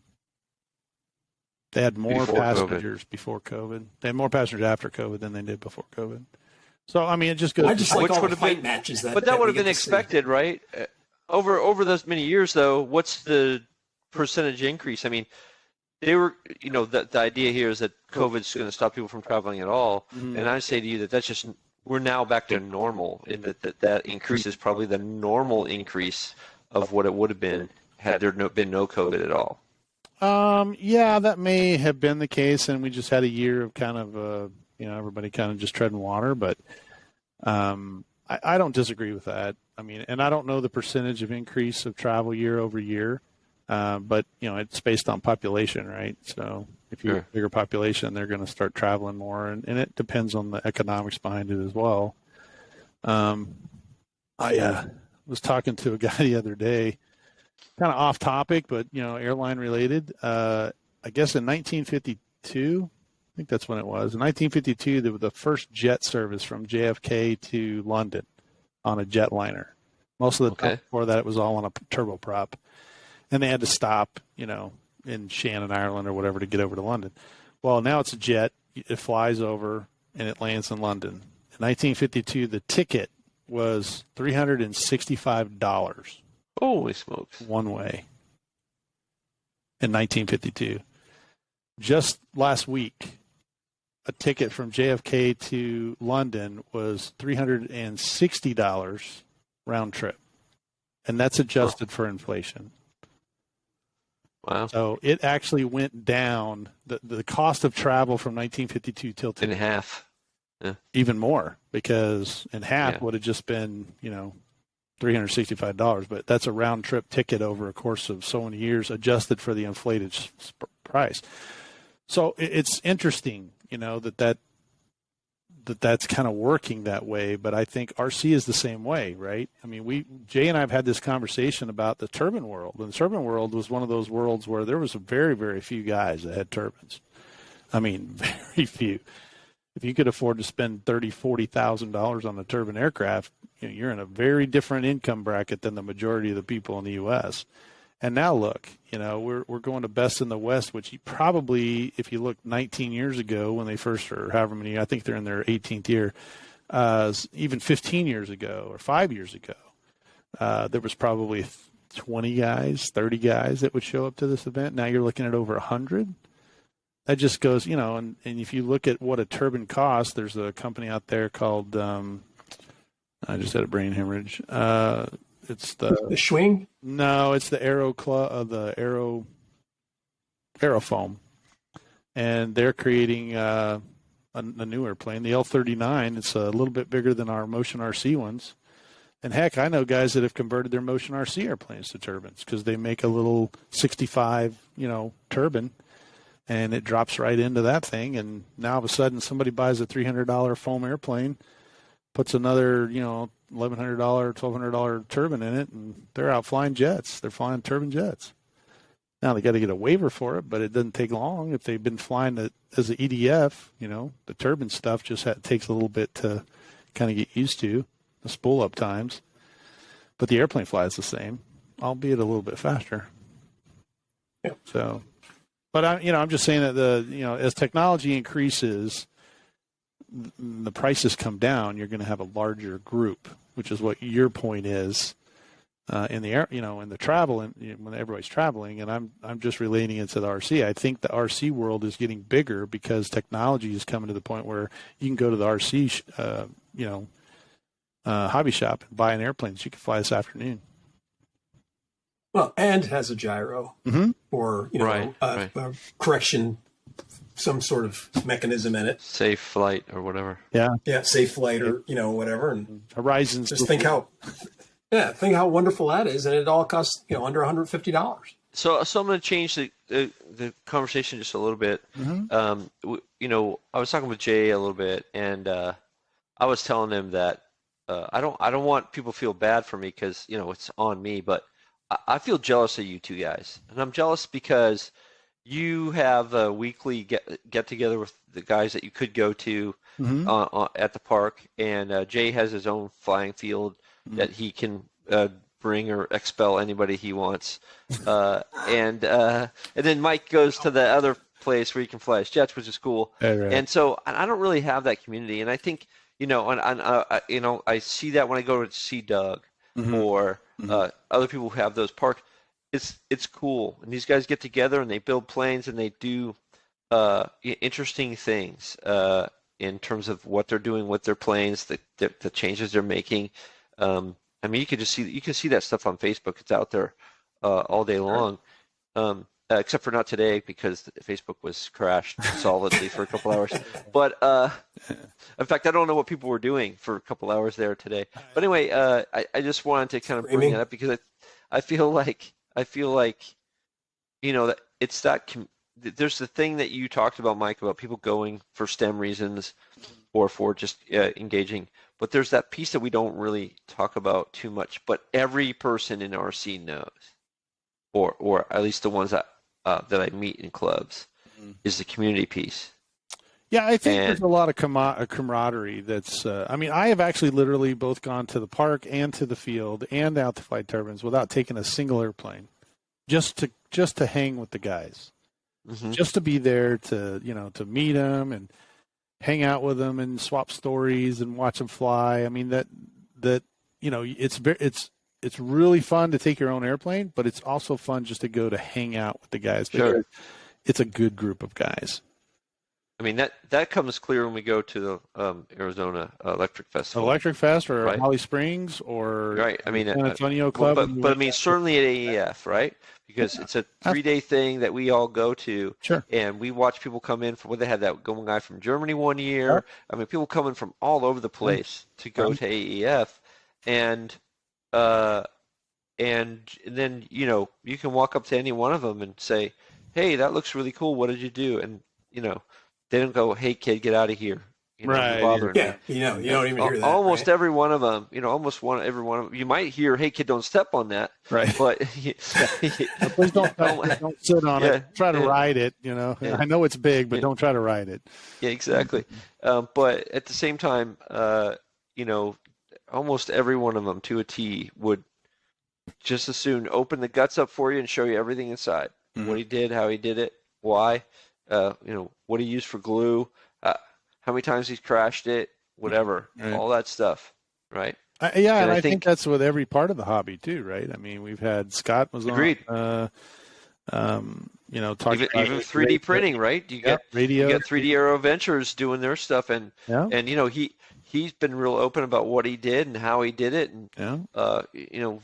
They had more passengers before COVID. They had more passengers after COVID than they did before COVID. So, I mean, it just goes. I just like all the fight matches but that would have been expected, right? Over those many years, though, what's the percentage increase? I mean, they were, the idea here is that COVID's going to stop people from traveling at all. Mm-hmm. And I say to you that's just, we're now back to normal. And that increase is probably the normal increase of what it would have been had there been no COVID at all. Yeah, that may have been the case, and we just had a year of kind of, everybody kind of just treading water. But I don't disagree with that. I mean, and I don't know the percentage of increase of travel year over year, but it's based on population, right? So if you have a bigger population, they're going to start traveling more, and it depends on the economics behind it as well. I was talking to a guy the other day, kind of off topic, but airline related. I guess in 1952, I think that's when it was. In 1952, there was the first jet service from JFK to London on a jetliner. Most of the time before that, it was all on a turboprop, and they had to stop, in Shannon, Ireland, or whatever to get over to London. Well, now it's a jet. It flies over and it lands in London. In 1952, the ticket was $365. Holy smokes. One way. In 1952. Just last week, a ticket from JFK to London was $360 round trip. And that's adjusted for inflation. Wow. So it actually went down, the cost of travel from 1952 till today. In half. Yeah. Even more, because in half would have just been, $365, but that's a round trip ticket over a course of so many years, adjusted for the inflated price. So it's interesting, that's kind of working that way. But I think RC is the same way, right? I mean, Jay and I have had this conversation about the turbine world. And the turbine world was one of those worlds where there was very, very few guys that had turbines. I mean, very few. If you could afford to spend $30,000, $40,000 on a turbine aircraft, you're in a very different income bracket than the majority of the people in the U.S. And now look, we're going to best in the West, which probably, if you look 19 years ago when they first, or however many, I think they're in their 18th year, even 15 years ago or 5 years ago, there was probably 20 guys, 30 guys that would show up to this event. Now you're looking at over 100. That just goes, and if you look at what a turbine costs, there's a company out there called, I just had a brain hemorrhage. It's the Schwing? No, it's the Aerofoam, and they're creating a new airplane, the L-39. It's a little bit bigger than our Motion RC ones, and heck, I know guys that have converted their Motion RC airplanes to turbines because they make a little 65, turbine, and it drops right into that thing, and now all of a sudden somebody buys a $300 foam airplane, puts another, $1,100, $1,200 turbine in it, and they're out flying jets. They're flying turbine jets. Now they got to get a waiver for it, but it doesn't take long. If they've been flying it as an EDF, the turbine stuff just takes a little bit to kind of get used to, the spool up times. But the airplane flies the same, albeit a little bit faster. Yeah. So, but I'm just saying that as technology increases, the prices come down, you're going to have a larger group, which is what your point is in the air, in the travel, and when everybody's traveling. And I'm just relating it to the RC. I think the RC world is getting bigger because technology is coming to the point where you can go to the RC, hobby shop and buy an airplane that you can fly this afternoon. Well, and has a gyro or a correction. Some sort of mechanism in it. Safe flight or whatever. Yeah, safe flight or whatever. And Horizons. Just think how wonderful that is, and it all costs under $150. So I'm going to change the conversation just a little bit. I was talking with Jay a little bit, and I was telling him that I don't want people to feel bad for me because it's on me, but I feel jealous of you two guys, and I'm jealous because you have a weekly get together with the guys that you could go to at the park, and Jay has his own flying field that he can bring or expel anybody he wants, and then Mike goes to the other place where you can fly his jets, which is cool. Right. And so I don't really have that community, and I think I see that when I go to see Doug or other people who have those parks. It's cool, and these guys get together and they build planes and they do interesting things in terms of what they're doing with their planes, the changes they're making. You can see that stuff on Facebook. It's out there all day long, except for not today because Facebook was crashed solidly for a couple hours. But in fact, I don't know what people were doing for a couple hours there today. But anyway, I just wanted to kind of bring it up because I feel like that it's that there's the thing that you talked about, Mike, about people going for STEM reasons or for just engaging, but there's that piece that we don't really talk about too much, but every person in RC knows, or at least the ones that I meet in clubs, is the community piece. Yeah, I think there's a lot of camaraderie that's I have actually literally both gone to the park and to the field and out to fly turbines without taking a single airplane, just to hang with the guys, just to be there to meet them and hang out with them and swap stories and watch them fly. I mean it's really fun to take your own airplane, but it's also fun just to go to hang out with the guys. Sure. It's a good group of guys. I mean, that comes clear when we go to the Arizona Electric Festival. Electric Fest or Holly Springs or right. I mean, San Antonio Club. But I mean, certainly at AEF, right? Because it's a 3-day thing that we all go to. Sure. And we watch people come in from, they had that going guy from Germany one year. Sure. I mean, people coming from all over the place to go to AEF. And then, you can walk up to any one of them and say, hey, that looks really cool. What did you do? And, they don't go, hey, kid, get out of here. Right. Yeah, you don't even hear that. Almost right? every one of them, every one of them. You might hear, hey, kid, don't step on that. Right. But please don't sit on it. Try to ride it, Yeah. I know it's big, but don't try to ride it. Yeah, exactly. But at the same time, almost every one of them to a T would just as soon open the guts up for you and show you everything inside. What he did, how he did it, why, what he used for glue, how many times he's crashed it, whatever, all that stuff, right? And I think that's with every part of the hobby too, right? I mean, we've had Scott was agreed. on, talking even 3D printing, right? You get 3D Aero Ventures doing their stuff, and he's been real open about what he did and how he did it, and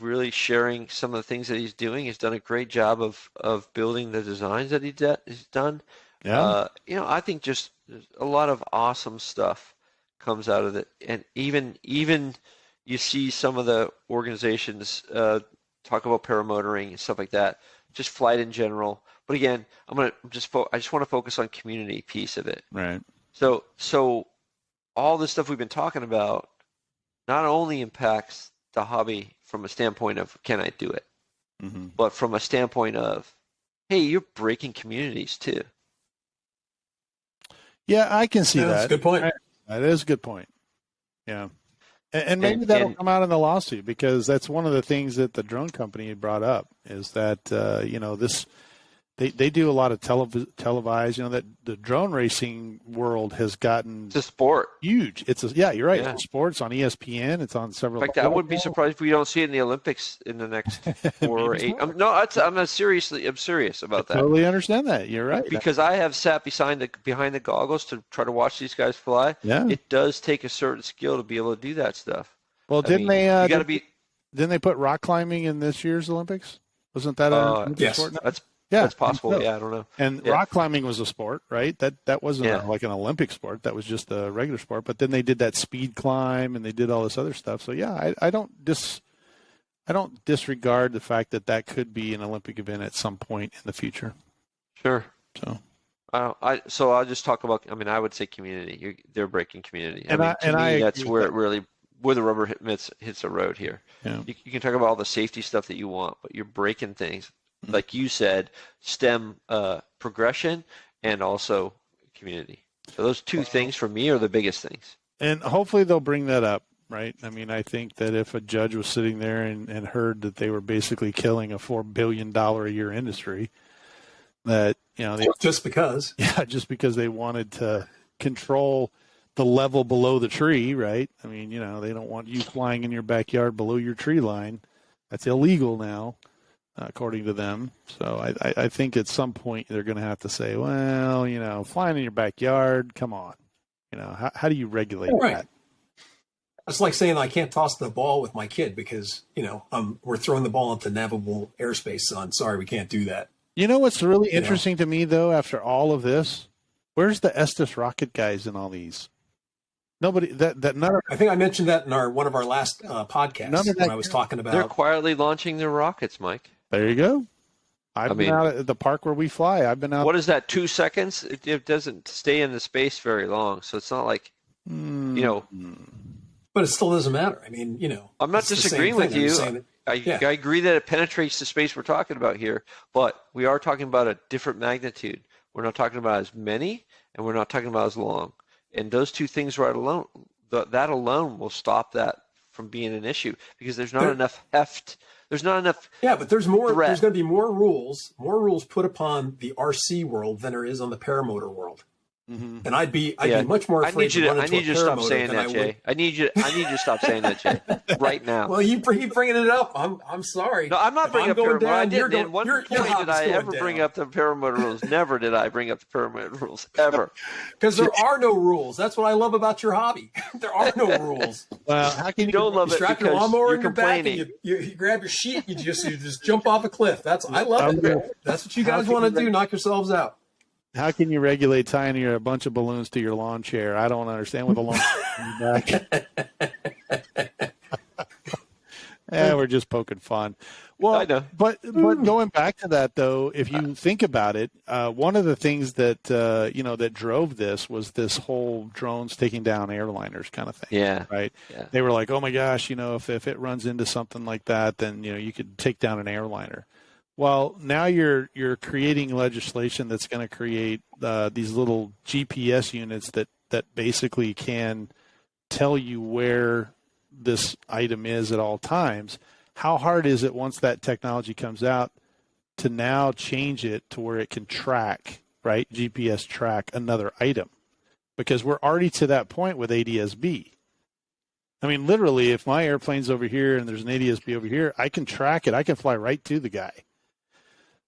really sharing some of the things that he's doing. He's done a great job of building the designs that he's done. I think just a lot of awesome stuff comes out of it, and even you see some of the organizations talk about paramotoring and stuff like that, just flight in general. But again, I just want to focus on community piece of it. Right. So all this stuff we've been talking about not only impacts the hobby from a standpoint of can I do it, but from a standpoint of, hey, you're breaking communities too. Yeah, I can see that. That's a good point. That is a good point. Yeah. And maybe that'll come out in the lawsuit, because that's one of the things that the drone company had brought up is that, they do a lot of televised, that the drone racing world has gotten it's a sport. Huge. You're right. Yeah. It's a sport. It's on ESPN. It's on several. In fact, I wouldn't be surprised if we don't see it in the Olympics in the next 4 or 8. I'm serious about that. I totally understand that. You're right. Because I have sat behind the goggles to try to watch these guys fly. Yeah. It does take a certain skill to be able to do that stuff. Well, didn't they put rock climbing in this year's Olympics? Wasn't that a sport? That's possible. Yeah, I don't know. And rock climbing was a sport, right? That wasn't like an Olympic sport. That was just a regular sport. But then they did that speed climb, and they did all this other stuff. So I don't disregard the fact that could be an Olympic event at some point in the future. Sure. So. So I'll just talk about. I would say community. They're breaking community. That's where it really the rubber hits the road here. Yeah. You can talk about all the safety stuff that you want, but you're breaking things. Like you said, STEM progression and also community. So those two things for me are the biggest things. And hopefully they'll bring that up, right? I think that if a judge was sitting there and heard that they were basically killing a $4 billion a year industry, that, just because they wanted to control the level below the tree, right? They don't want you flying in your backyard below your tree line. That's illegal now, according to them. So I think at some point they're going to have to say, well, flying in your backyard, come on. How do you regulate that? It's like saying I can't toss the ball with my kid because, we're throwing the ball into navigable airspace, son. Sorry, we can't do that. What's really interesting to me, though, after all of this, where's the Estes rocket guys in all these? Nobody I think I mentioned that in one of our last podcasts when I was talking about. They're quietly launching their rockets, Mike. There you go. I've been out at the park where we fly. I've been out. What is that? 2 seconds? It doesn't stay in the space very long, so it's not like But it still doesn't matter. I'm not disagreeing with you. I agree that it penetrates the space we're talking about here, but we are talking about a different magnitude. We're not talking about as many, and we're not talking about as long. And those two things right alone, that alone will stop that from being an issue because there's not enough heft. There's not enough. Yeah, but there's more. There's going to be more rules put upon the RC world than there is on the paramotor world. Mm-hmm. And I'd be much more afraid to run into a paramotor. I need you to stop saying that, Jay. I need you to stop saying that, Jay, right now. Well, you keep bringing it up. I'm sorry. No, I'm not bringing up paramotor. I didn't. At one point did I ever bring up the paramotor rules? Never did I bring up the paramotor rules, ever. Because there are no rules. That's what I love about your hobby. There are no rules. Well, how can you don't love it? Strap your lawnmower in your back and you grab your sheet. You just jump off a cliff. I love it. That's what you guys want to do. Knock yourselves out. How can you regulate tying a bunch of balloons to your lawn chair? I don't understand with a lawn chair back. We're just poking fun. Well, I know. But going back to that, though, if you think about it, one of the things that that drove this was this whole drones taking down airliners kind of thing. Yeah. Right. Yeah. They were like, oh my gosh, if it runs into something like that, then you could take down an airliner. Well, now you're creating legislation that's going to create these little GPS units that basically can tell you where this item is at all times. how hard is it once that technology comes out to now change it to where it can track, right? GPS track another item, because we're already to that point with ADS-B. I mean, literally, if my airplane's over here and there's an ADS-B over here, I can track it. I can fly right to the guy.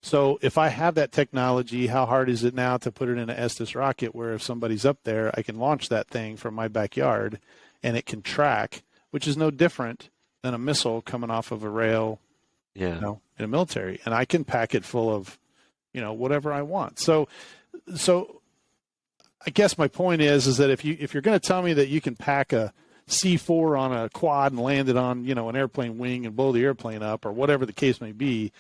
So if I have that technology, how hard is it now to put it in an Estes rocket where if somebody's up there, I can launch that thing from my backyard and it can track, which is no different than a missile coming off of a rail, Yeah. you know, in a military. And I can pack it full of, you know, whatever I want. So I guess my point is that if you're going to tell me that you can pack a C4 on a quad and land it on, you know, an airplane wing and blow the airplane up or whatever the case may be.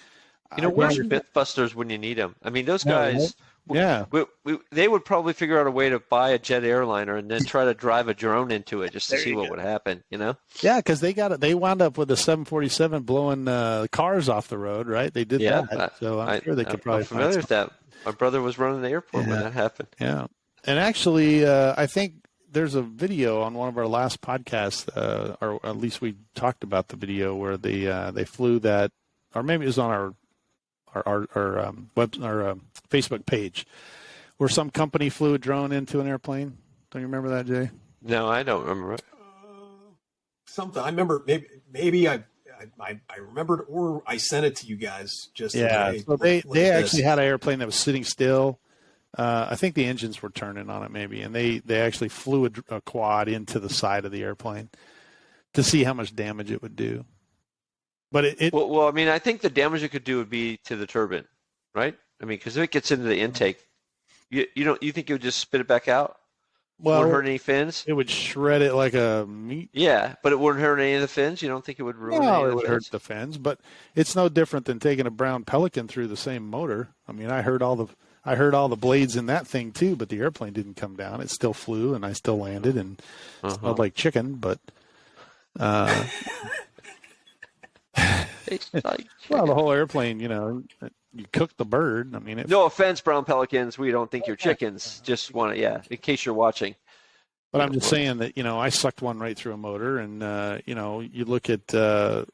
You know, where's your Mythbusters when you need them? I mean, those guys, they would probably figure out a way to buy a jet airliner and then try to drive a drone into it just to see what would happen, you know? Yeah, because they wound up with a 747 blowing cars off the road, right? They did that. So I'm sure they could probably I'm familiar with that. My brother was running the airport when that happened. Yeah. And actually, I think there's a video on one of our last podcasts, or at least we talked about the video where they flew that, or maybe it was on our Facebook page, where some company flew a drone into an airplane. Don't you remember that, Jay? No, I don't remember it. Something I remember. Maybe I remembered, or I sent it to you guys. Just so they actually had an airplane that was sitting still. I think the engines were turning on it maybe, and they actually flew a quad into the side of the airplane to see how much damage it would do. But well, I mean, I think the damage it could do would be to the turbine, right? I mean, because if it gets into the intake, you think it would just spit it back out? Well, wouldn't hurt any fins? It would shred it like a meat. Yeah, but it wouldn't hurt any of the fins? You don't think it would ruin any of the fins? No, it would hurt the fins, but it's no different than taking a brown Pelican through the same motor. I mean, I heard all the blades in that thing too, but the airplane didn't come down. It still flew, and I still landed, and smelled like chicken. But well, the whole airplane, you cook the bird. I mean, no offense, brown Pelicans. We don't think you're chickens. Just want to, in case you're watching. But I'm just saying that I sucked one right through a motor, and you look at how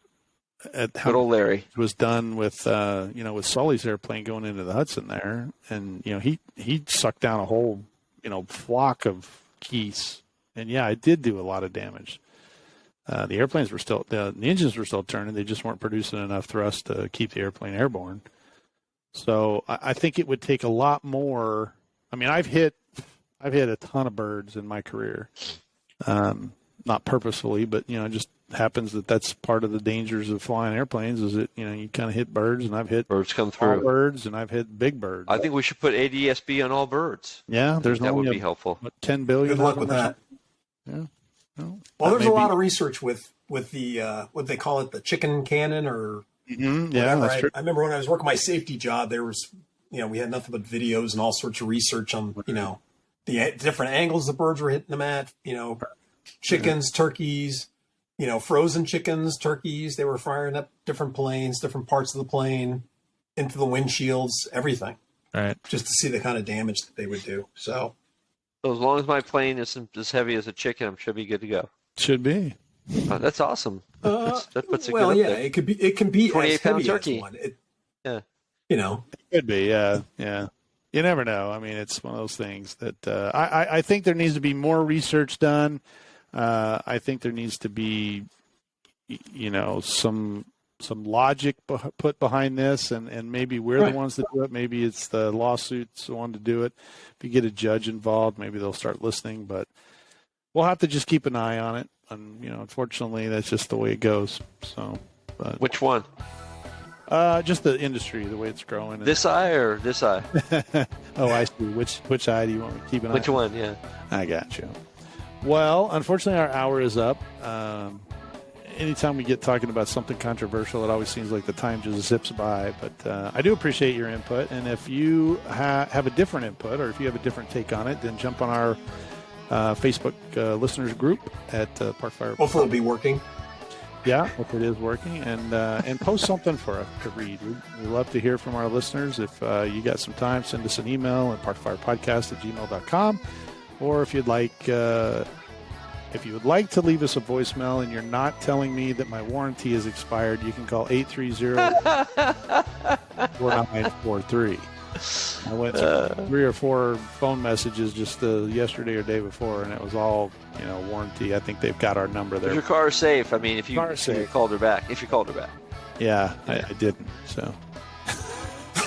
good old Larry was done with with Sully's airplane going into the Hudson there, and he sucked down a whole flock of geese, and it did do a lot of damage. The airplanes were still the engines were still turning; they just weren't producing enough thrust to keep the airplane airborne. So I think it would take a lot more. I mean, I've hit a ton of birds in my career, not purposefully, but it just happens that's part of the dangers of flying airplanes. Is that you kind of hit birds, and I've hit birds come through birds, and I've hit big birds. I think we should put ADS-B on all birds. Yeah, that would be helpful. 10 billion. Good luck with that. Yeah. Well, there's a lot of research with the what they call it, the chicken cannon or. Mm-hmm. Yeah, that's true. I remember when I was working my safety job, there was, we had nothing but videos and all sorts of research on, the different angles the birds were hitting them at, chickens, turkeys, frozen chickens, turkeys. They were firing up different planes, different parts of the plane, into the windshields, everything. Right. Just to see the kind of damage that they would do. So as long as my plane isn't as heavy as a chicken, I should be good to go. Should be. That's awesome. That puts it well, good yeah, up there. it can be 28-pound turkey. One. It could be. Yeah. You never know. I mean, it's one of those things that I think there needs to be more research done. I think there needs to be, some logic put behind this, and maybe we're the ones that do it. Maybe it's the lawsuits the one to do it. If you get a judge involved, maybe they'll start listening. But we'll have to just keep an eye on it. And unfortunately, that's just the way it goes. So, which one? Just the industry, the way it's growing. This eye or this eye? Oh, I see. Which eye do you want me to keep an eye on? Which one? Yeah. I got you. Well, unfortunately, our hour is up. Anytime we get talking about something controversial, it always seems like the time just zips by. But I do appreciate your input. And if you have a different input, or if you have a different take on it, then jump on our Facebook listeners group at Parkfire. Hopefully, it'll be working. Yeah, if it is working, and post something for us to read. We'd love to hear from our listeners. If you got some time, send us an email at parkfirepodcast@gmail.com, or if you'd like if you would like to leave us a voicemail and you're not telling me that my warranty is expired, you can call 830-4943. I went through 3 or 4 phone messages just yesterday or day before, and it was all, warranty. I think they've got our number there. Is your car safe? I mean, if you called her back. If you called her back. Yeah, I didn't, so.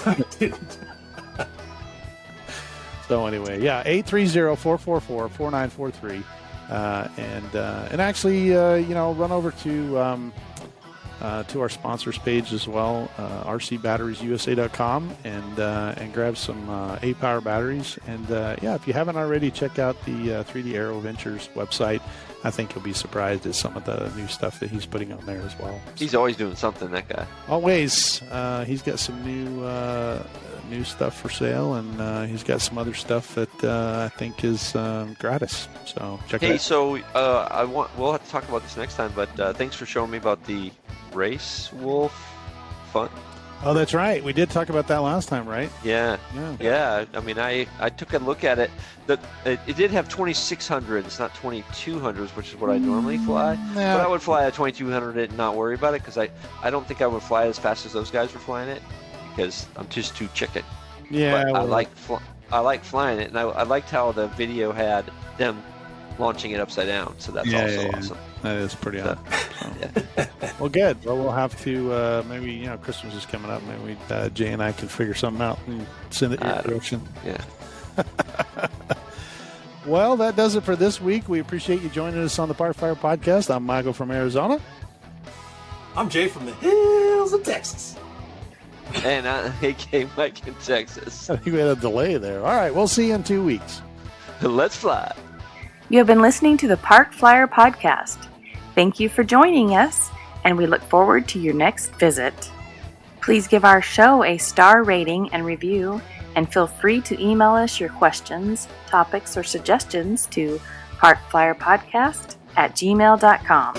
I didn't. So anyway, yeah, 830-444-4943. And actually, run over to our sponsors page as well, rcbatteriesusa.com, and grab some A-Power batteries. And if you haven't already, check out the 3D Aero Ventures website. I think you'll be surprised at some of the new stuff that he's putting on there as well. He's always doing something, that guy. Always. He's got some new stuff for sale, and he's got some other stuff that I think is gratis. So check it out. Hey, so we'll have to talk about this next time, but thanks for showing me about the Race Wolf fun. Oh, that's right. We did talk about that last time, right? Yeah. I mean, I took a look at it. It did have 2600s, not 2200s, which is what I normally fly. Yeah. But I would fly a 2200 and not worry about it, because I don't think I would fly as fast as those guys were flying it, because I'm just too chicken. Yeah. But I like flying it, and I liked how the video had them launching it upside down. So that's awesome. That is pretty awesome. So. Yeah. Well, good. Well, we'll have to maybe Christmas is coming up. Maybe Jay and I can figure something out and send it your direction. Yeah. Well, that does it for this week. We appreciate you joining us on the Park Fire Podcast. I'm Michael from Arizona. I'm Jay from the hills of Texas. And AK Mike in Texas. I think we had a delay there. All right, we'll see you in 2 weeks. Let's fly. You have been listening to the Park Flyer Podcast. Thank you for joining us, and we look forward to your next visit. Please give our show a star rating and review, and feel free to email us your questions, topics, or suggestions to parkflyerpodcast@gmail.com.